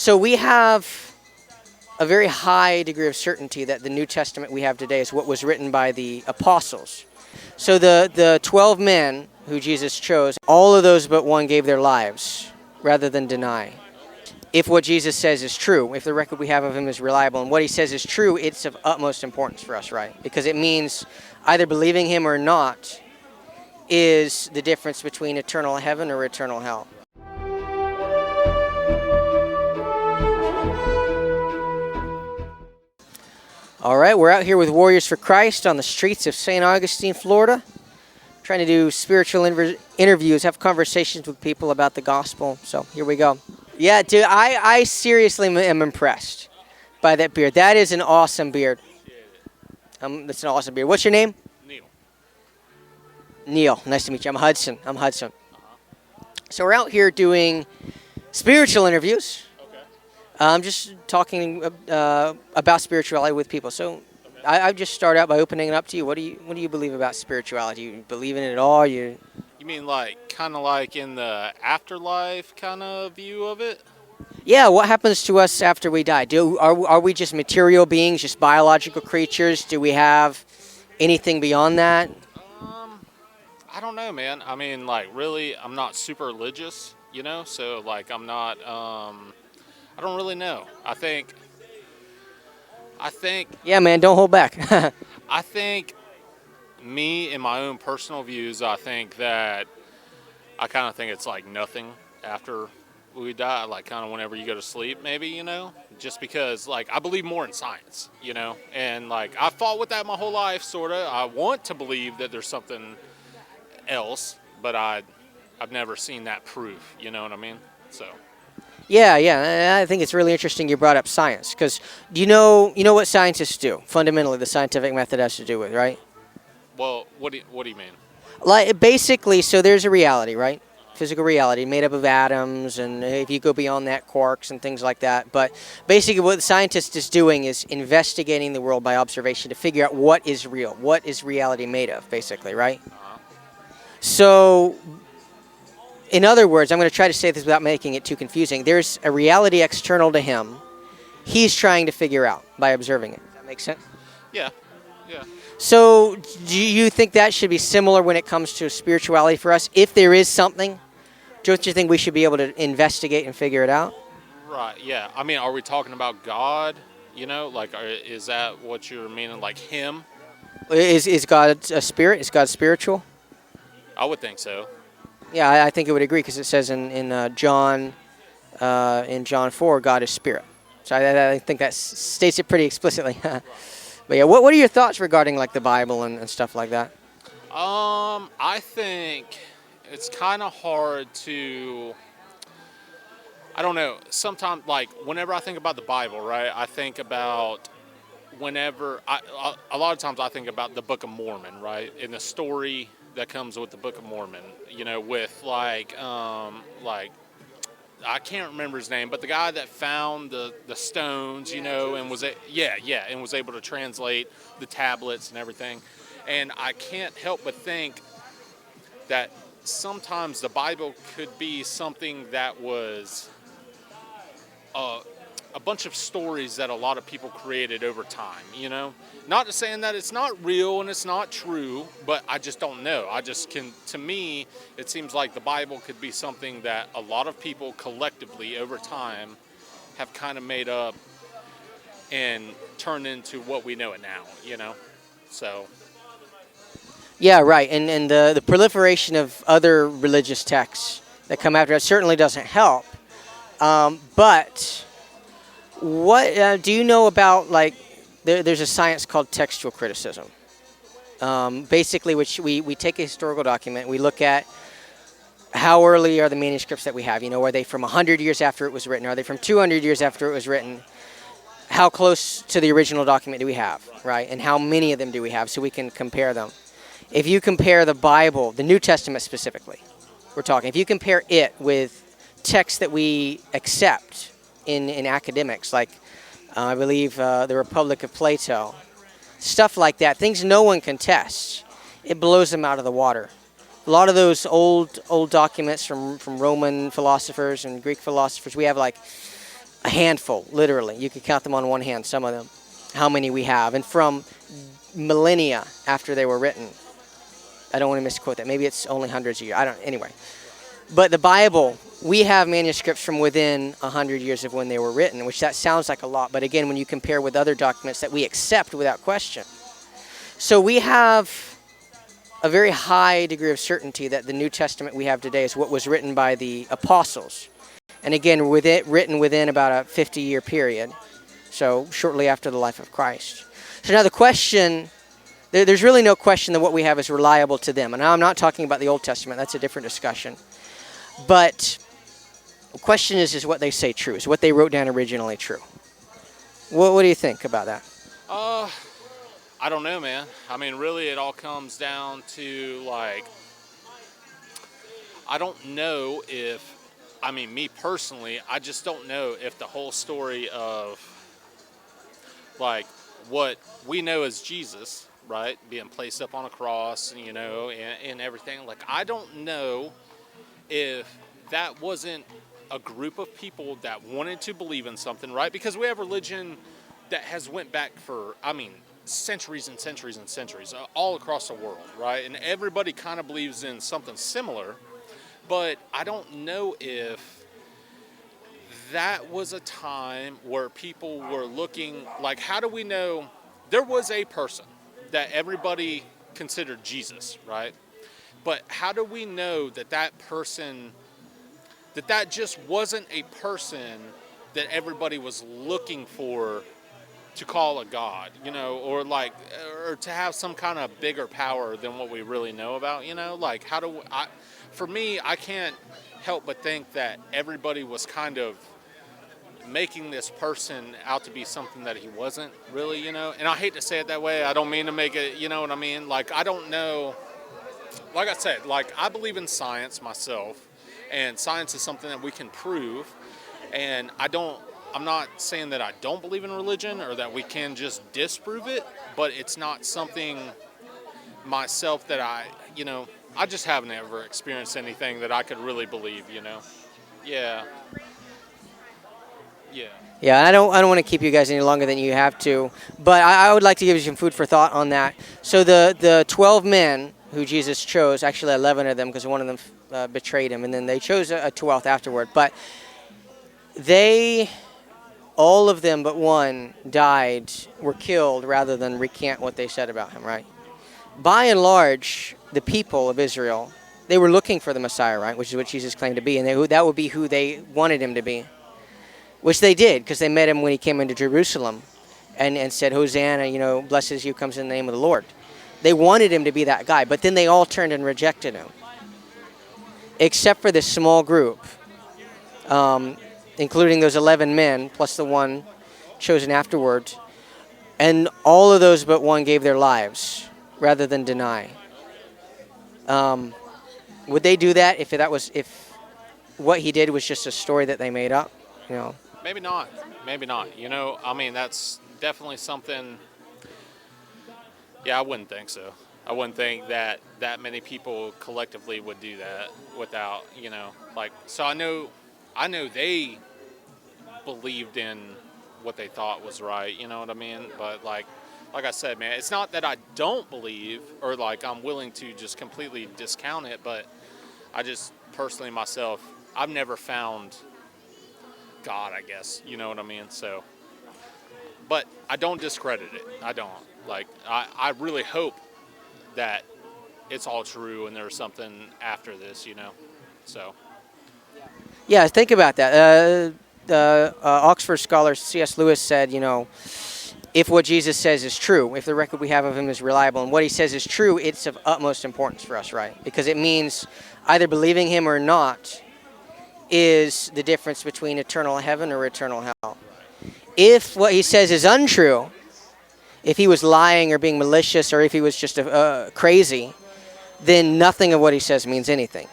So we have a very high degree of certainty that the New Testament we have today is what was written by the apostles. So the 12 men who Jesus chose, all of those but one gave their lives rather than deny. If what Jesus says is true, if the record we have of him is reliable, and what he says is true, it's of utmost importance for us, right? Because it means either believing him or not is the difference between eternal heaven or eternal hell. All right, we're out here with Warriors for Christ on the streets of St. Augustine, Florida, trying to do spiritual interviews, have conversations with people about the gospel. So here we go. Yeah, dude, I seriously am impressed by that beard. That is an awesome beard. That's an awesome beard. What's your name? Neil. Neil, nice to meet you. I'm Hudson. So we're out here doing spiritual interviews. I'm just talking about spirituality with people. So I just start out by opening it up to you. What do you believe about spirituality? You believe in it at all? You mean kind of like in the afterlife kind of view of it? Yeah. What happens to us after we die? Are we just material beings, just biological creatures? Do we have anything beyond that? I don't know, man. I mean, really, I'm not super religious, so I'm not. I don't really know. I think. Yeah, man, don't hold back. I think me, in my own personal views, I think that I kind of think it's like nothing after we die, kind of whenever you go to sleep, maybe, just because, I believe more in science, and, I fought with that my whole life, sort of. I want to believe that there's something else, but I've never seen that proof, you know what I mean? So. Yeah. I think it's really interesting you brought up science, because you know what scientists do. Fundamentally, the scientific method has to do with, right? Well, what do you mean? Basically, so there's a reality, right? Physical reality made up of atoms, and if you go beyond that, quarks and things like that. But basically, what the scientist is doing is investigating the world by observation to figure out what is real, what is reality made of, basically, right? So, in other words, I'm going to try to say this without making it too confusing. There's a reality external to him he's trying to figure out by observing it. Does that make sense? Yeah. So do you think that should be similar when it comes to spirituality for us? If there is something, don't you think we should be able to investigate and figure it out? Right, yeah. I mean, are we talking about God? Is that what you're meaning, him? Is God a spirit? Is God spiritual? I would think so. Yeah, I think it would agree, because it says in John 4, God is spirit. So I think that states it pretty explicitly. But yeah, what are your thoughts regarding the Bible and stuff like that? I think it's kind of hard to. I don't know. Sometimes, whenever I think about the Bible, right? I think about a lot of times I think about the Book of Mormon, right? And the story that comes with the Book of Mormon, with I can't remember his name, but the guy that found the stones, and was able to translate the tablets and everything. And I can't help but think that sometimes the Bible could be something that was a bunch of stories that a lot of people created over time, Not saying that it's not real and it's not true, but I just don't know. To me, it seems like the Bible could be something that a lot of people collectively over time have kind of made up and turned into what we know it now, So. Yeah, right. And the proliferation of other religious texts that come after it certainly doesn't help. But what do you know about, there's a science called textual criticism. Basically, which we take a historical document, we look at how early are the manuscripts that we have. Are they from 100 years after it was written? Are they from 200 years after it was written? How close to the original document do we have, right? And how many of them do we have, so we can compare them? If you compare the Bible, the New Testament specifically, if you compare it with texts that we accept in academics, I believe the Republic of Plato, stuff like that, things no one can test, it blows them out of the water. A lot of those old documents from Roman philosophers and Greek philosophers, we have a handful, literally. You could count them on one hand, some of them, how many we have. And from millennia after they were written. I don't want to misquote that. Maybe it's only hundreds of years. Anyway. But the Bible, we have manuscripts from within 100 years of when they were written, which that sounds like a lot. But again, when you compare with other documents that we accept without question. So we have a very high degree of certainty that the New Testament we have today is what was written by the apostles. And again, written within about a 50-year period. So shortly after the life of Christ. So now the question, there's really no question that what we have is reliable to them. And now I'm not talking about the Old Testament. That's a different discussion. But the question is what they say true? Is what they wrote down originally true? What do you think about that? I don't know, man. I mean, really, it all comes down to, like, I don't know if, I mean, me personally, I just don't know if the whole story of, like, what we know as Jesus, right, being placed up on a cross, you know, and everything, like, I don't know if that wasn't a group of people that wanted to believe in something, right? Because we have religion that has went back for, I mean, centuries and centuries and centuries, all across the world, right? And everybody kind of believes in something similar, but I don't know if that was a time where people were looking, like, how do we know there was a person that everybody considered Jesus, right? But how do we know that that person, that just wasn't a person that everybody was looking for to call a god, you know, or like, or to have some kind of bigger power than what we really know about, you know? Like, for me, I can't help but think that everybody was kind of making this person out to be something that he wasn't really, you know? And I hate to say it that way. I don't mean to make it, you know what I mean? Like, I don't know. Like I said, like, I believe in science myself, and science is something that we can prove, and I'm not saying that I don't believe in religion or that we can just disprove it, but it's not something myself that I just haven't ever experienced anything that I could really believe, you know? Yeah. Yeah. Yeah, I don't want to keep you guys any longer than you have to, but I would like to give you some food for thought on that. So the 12 men who Jesus chose, actually 11 of them because one of them betrayed him, and then they chose a 12th afterward, but all of them but one were killed rather than recant what they said about him, right? By and large, the people of Israel, they were looking for the Messiah, right, which is what Jesus claimed to be, and that would be who they wanted him to be, which they did because they met him when he came into Jerusalem and said, Hosanna, you know, blessed is you comes in the name of the Lord. They wanted him to be that guy, but then they all turned and rejected him, except for this small group, including those 11 men, plus the one chosen afterwards. And all of those but one gave their lives rather than deny. Would they do that if what he did was just a story that they made up? You know? Maybe not. Maybe not. You know, I mean, that's definitely something. Yeah, I wouldn't think so. I wouldn't think that many people collectively would do that without, you know, like, so I know they believed in what they thought was right, you know what I mean? But like I said, man, it's not that I don't believe or like I'm willing to just completely discount it, but I just personally myself, I've never found God, I guess, you know what I mean? So, but I don't discredit it. I don't. Like, I really hope that it's all true and there's something after this, you know? So. Yeah, think about that. Oxford scholar C.S. Lewis said, you know, if what Jesus says is true, if the record we have of him is reliable, and what he says is true, it's of utmost importance for us, right? Because it means either believing him or not is the difference between eternal heaven or eternal hell. If what he says is untrue, if he was lying or being malicious or if he was just crazy, then nothing of what he says means anything.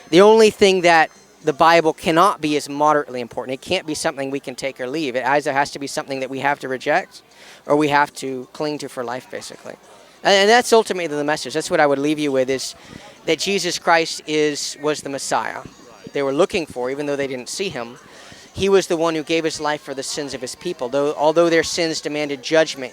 The only thing that the Bible cannot be is moderately important. It can't be something we can take or leave. It either has to be something that we have to reject or we have to cling to for life, basically. And that's ultimately the message. That's what I would leave you with, is that Jesus Christ was the Messiah they were looking for, even though they didn't see him. He was the one who gave his life for the sins of his people. Although their sins demanded judgment,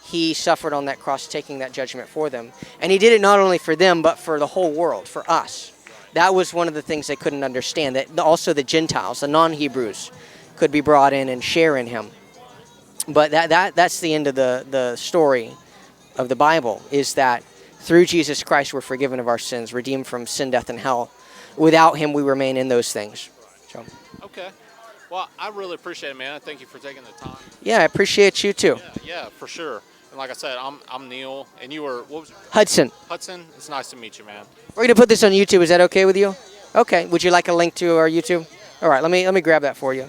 he suffered on that cross, taking that judgment for them. And he did it not only for them, but for the whole world, for us. That was one of the things they couldn't understand, that also the Gentiles, the non-Hebrews, could be brought in and share in him. But that's the end of the story of the Bible, is that through Jesus Christ we're forgiven of our sins, redeemed from sin, death, and hell. Without him we remain in those things. So. Okay. Well, I really appreciate it, man. Thank you for taking the time. Yeah, I appreciate you too. Yeah, for sure. And like I said, I'm Neil, and you were, what was your Hudson. Hudson, it's nice to meet you, man. We're going to put this on YouTube. Is that okay with you? Okay. Would you like a link to our YouTube? All right, let me grab that for you.